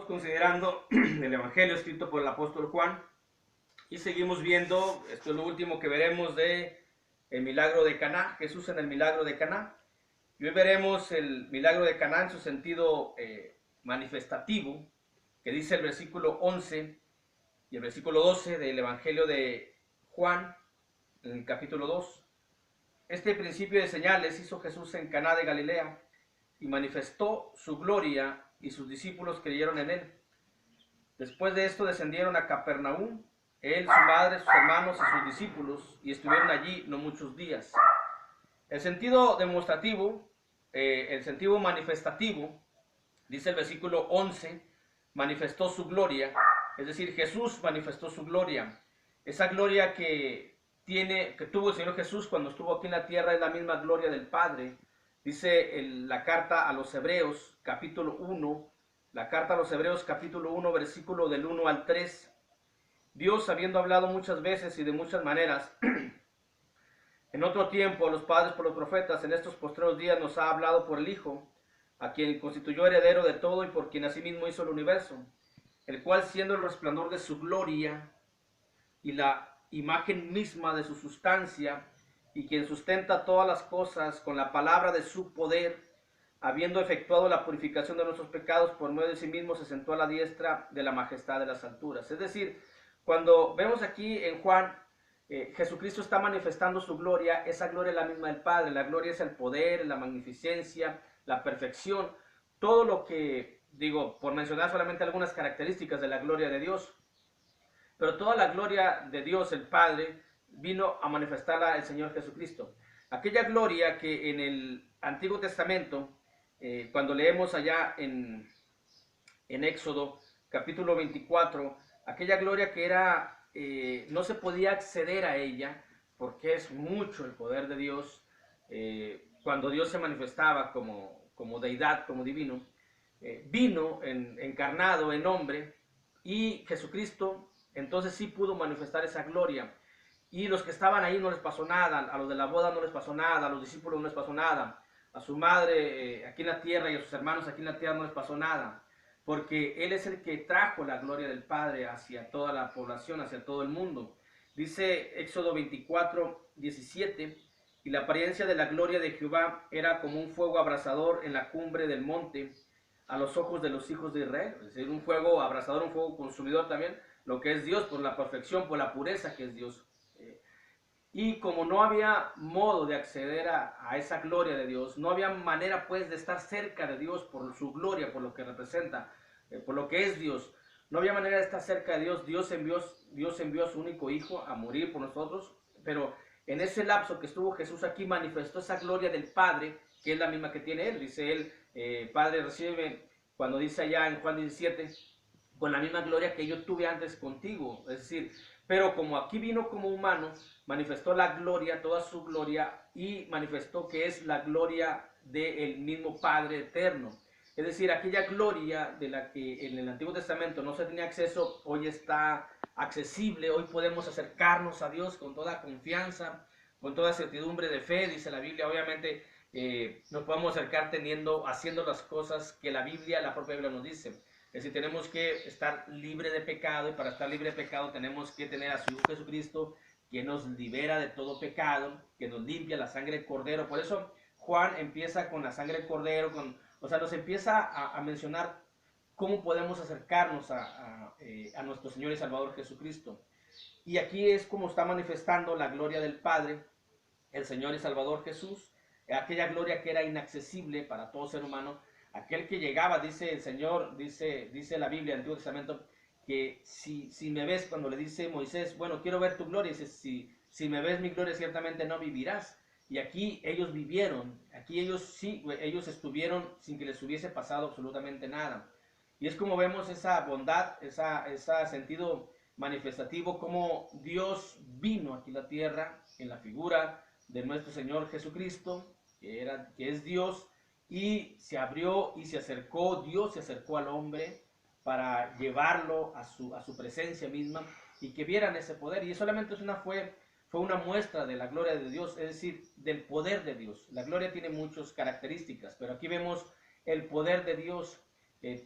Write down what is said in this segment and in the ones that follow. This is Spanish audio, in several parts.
Estamos considerando el Evangelio escrito por el apóstol Juan y seguimos viendo, esto es lo último que veremos de el milagro de Caná, Jesús en el milagro de Caná. Y hoy veremos el milagro de Caná en su sentido manifestativo, que dice el versículo 11 y el versículo 12 del Evangelio de Juan, en el capítulo 2. Este principio de señales hizo Jesús en Caná de Galilea y manifestó su gloria y sus discípulos creyeron en él. Después de esto descendieron a Capernaum, él, su madre, sus hermanos y sus discípulos, y estuvieron allí no muchos días. El sentido demostrativo, el sentido manifestativo, dice el versículo 11, manifestó su gloria, es decir, Jesús manifestó su gloria. Esa gloria que tuvo el Señor Jesús cuando estuvo aquí en la tierra es la misma gloria del Padre. Dice la carta a los Hebreos, capítulo 1, la carta a los Hebreos, capítulo 1, versículo del 1 al 3. Dios, habiendo hablado muchas veces y de muchas maneras, en otro tiempo a los padres por los profetas, en estos postreros días nos ha hablado por el Hijo, a quien constituyó heredero de todo y por quien asimismo hizo el universo, el cual siendo el resplandor de su gloria y la imagen misma de su sustancia, y quien sustenta todas las cosas con la palabra de su poder, habiendo efectuado la purificación de nuestros pecados por medio de sí mismo, se sentó a la diestra de la majestad de las alturas. Es decir, cuando vemos aquí en Juan, Jesucristo está manifestando su gloria, esa gloria es la misma del Padre, la gloria es el poder, la magnificencia, la perfección, todo lo que, digo, por mencionar solamente algunas características de la gloria de Dios, pero toda la gloria de Dios, el Padre, vino a manifestarla el Señor Jesucristo. Aquella gloria que en el Antiguo Testamento, cuando leemos allá en Éxodo capítulo 24, aquella gloria que era, no se podía acceder a ella, porque es mucho el poder de Dios, cuando Dios se manifestaba como deidad, como divino, vino encarnado en hombre, y Jesucristo entonces sí pudo manifestar esa gloria. Y los que estaban ahí no les pasó nada, a los de la boda no les pasó nada, a los discípulos no les pasó nada, a su madre aquí en la tierra y a sus hermanos aquí en la tierra no les pasó nada, porque Él es el que trajo la gloria del Padre hacia toda la población, hacia todo el mundo. Dice Éxodo 24, 17, y la apariencia de la gloria de Jehová era como un fuego abrasador en la cumbre del monte, a los ojos de los hijos de Israel. Es decir, un fuego abrasador, un fuego consumidor también, lo que es Dios, por la perfección, por la pureza que es Dios. Y como no había modo de acceder a esa gloria de Dios, no había manera pues de estar cerca de Dios por su gloria, por lo que representa, por lo que es Dios, no había manera de estar cerca de Dios. Dios envió a su único Hijo a morir por nosotros, pero en ese lapso que estuvo Jesús aquí manifestó esa gloria del Padre, que es la misma que tiene Él. Dice Él, Padre, recibe, cuando dice allá en Juan 17, con la misma gloria que yo tuve antes contigo. Es decir, pero como aquí vino como humano, manifestó la gloria, toda su gloria, y manifestó que es la gloria del mismo Padre eterno. Es decir, aquella gloria de la que en el Antiguo Testamento no se tenía acceso, hoy está accesible, hoy podemos acercarnos a Dios con toda confianza, con toda certidumbre de fe, dice la Biblia. Obviamente nos podemos acercar haciendo las cosas que la propia Biblia nos dice. Es decir, tenemos que estar libre de pecado, y para estar libre de pecado tenemos que tener a su Hijo Jesucristo, que nos libera de todo pecado, que nos limpia, la sangre del Cordero. Por eso Juan empieza con la sangre del Cordero, o sea, nos empieza a mencionar cómo podemos acercarnos a nuestro Señor y Salvador Jesucristo. Y aquí es como está manifestando la gloria del Padre, el Señor y Salvador Jesús, aquella gloria que era inaccesible para todo ser humano, aquel que llegaba, dice el Señor, dice la Biblia, el Antiguo Testamento, que si me ves, cuando le dice Moisés, bueno, quiero ver tu gloria, dice, si me ves mi gloria, ciertamente no vivirás. Y aquí ellos vivieron, aquí ellos estuvieron sin que les hubiese pasado absolutamente nada. Y es como vemos esa bondad, ese sentido manifestativo, como Dios vino aquí a la tierra en la figura de nuestro Señor Jesucristo, que es Dios, y se abrió y se acercó, Dios se acercó al hombre para llevarlo a su presencia misma y que vieran ese poder. Y solamente fue una muestra de la gloria de Dios, es decir, del poder de Dios. La gloria tiene muchas características, pero aquí vemos el poder de Dios.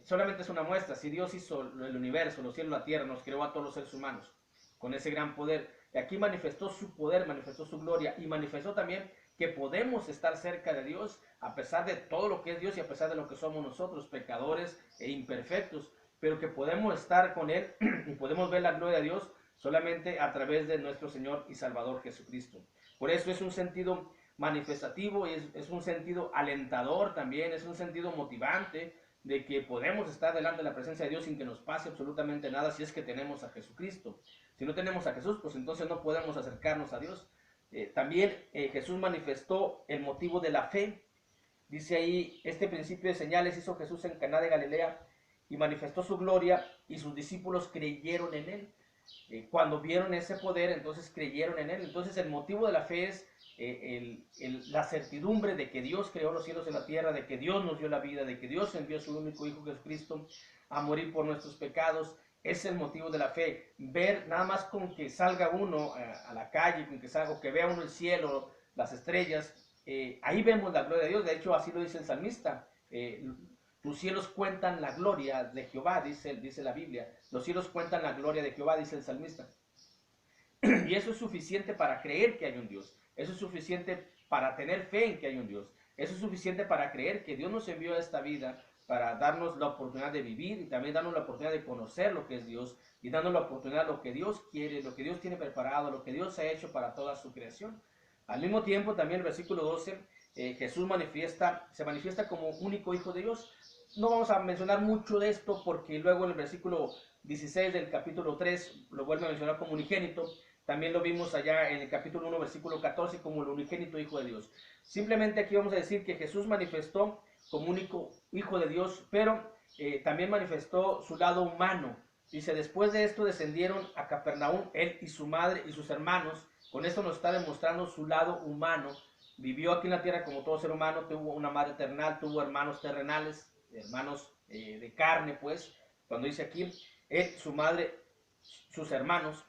solamente es una muestra. Si Dios hizo el universo, los cielos, la tierra, nos creó a todos los seres humanos con ese gran poder. Y aquí manifestó su poder, manifestó su gloria y manifestó también que podemos estar cerca de Dios a pesar de todo lo que es Dios y a pesar de lo que somos nosotros, pecadores e imperfectos, pero que podemos estar con Él y podemos ver la gloria de Dios solamente a través de nuestro Señor y Salvador Jesucristo. Por eso es un sentido manifestativo y es un sentido alentador también, es un sentido motivante de que podemos estar delante de la presencia de Dios sin que nos pase absolutamente nada si es que tenemos a Jesucristo. Si no tenemos a Jesús, pues entonces no podemos acercarnos a Dios. También Jesús manifestó el motivo de la fe. Dice ahí, este principio de señales hizo Jesús en Caná de Galilea y manifestó su gloria y sus discípulos creyeron en él. Cuando vieron ese poder, entonces creyeron en él. Entonces el motivo de la fe es la certidumbre de que Dios creó los cielos y la tierra, de que Dios nos dio la vida, de que Dios envió a su único Hijo Jesucristo a morir por nuestros pecados. Es el motivo de la fe. Ver nada más con que salga uno a la calle, con que salga, o que vea uno el cielo, las estrellas, ahí vemos la gloria de Dios. De hecho, así lo dice el salmista. Los cielos cuentan la gloria de Jehová, dice la Biblia. Los cielos cuentan la gloria de Jehová, dice el salmista. Y eso es suficiente para creer que hay un Dios. Eso es suficiente para tener fe en que hay un Dios. Eso es suficiente para creer que Dios nos envió a esta vida para darnos la oportunidad de vivir y también darnos la oportunidad de conocer lo que es Dios y darnos la oportunidad de lo que Dios quiere, lo que Dios tiene preparado, lo que Dios ha hecho para toda su creación. Al mismo tiempo, también el versículo 12, Jesús se manifiesta como único Hijo de Dios. No vamos a mencionar mucho de esto porque luego en el versículo 16 del capítulo 3 lo vuelve a mencionar como unigénito. También lo vimos allá en el capítulo 1, versículo 14, como el unigénito Hijo de Dios. Simplemente aquí vamos a decir que Jesús manifestó como único Hijo de Dios, pero también manifestó su lado humano. Dice, después de esto descendieron a Capernaum, él y su madre y sus hermanos. Con esto nos está demostrando su lado humano. Vivió aquí en la tierra como todo ser humano, tuvo una madre terrenal, tuvo hermanos terrenales, hermanos de carne, pues. Cuando dice aquí, él, su madre, sus hermanos,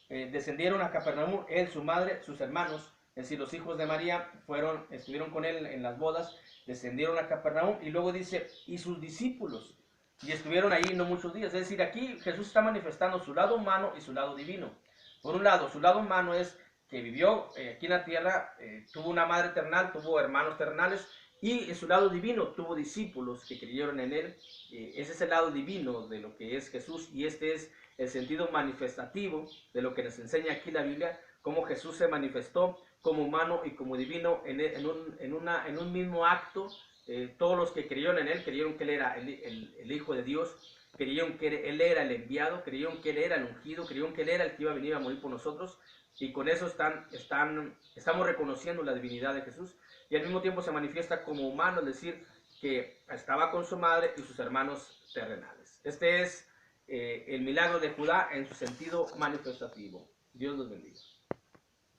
descendieron a Capernaum, él, su madre, sus hermanos, es decir, los hijos de María estuvieron con él en las bodas, descendieron a Capernaum y luego dice, y sus discípulos, y estuvieron ahí no muchos días. Es decir, aquí Jesús está manifestando su lado humano y su lado divino. Por un lado, su lado humano es que vivió aquí en la tierra, tuvo una madre terrenal, tuvo hermanos terrenales, y en su lado divino tuvo discípulos que creyeron en él. Ese es el lado divino de lo que es Jesús y este es el sentido manifestativo de lo que nos enseña aquí la Biblia, cómo Jesús se manifestó como humano y como divino en un mismo acto. Todos los que creyeron en él creyeron que él era el Hijo de Dios, creyeron que él era el enviado, creyeron que él era el ungido, creyeron que él era el que iba a venir a morir por nosotros y con eso estamos reconociendo la divinidad de Jesús y al mismo tiempo se manifiesta como humano, es decir, que estaba con su madre y sus hermanos terrenales. Este es el milagro de Judá en su sentido manifestativo. Dios los bendiga.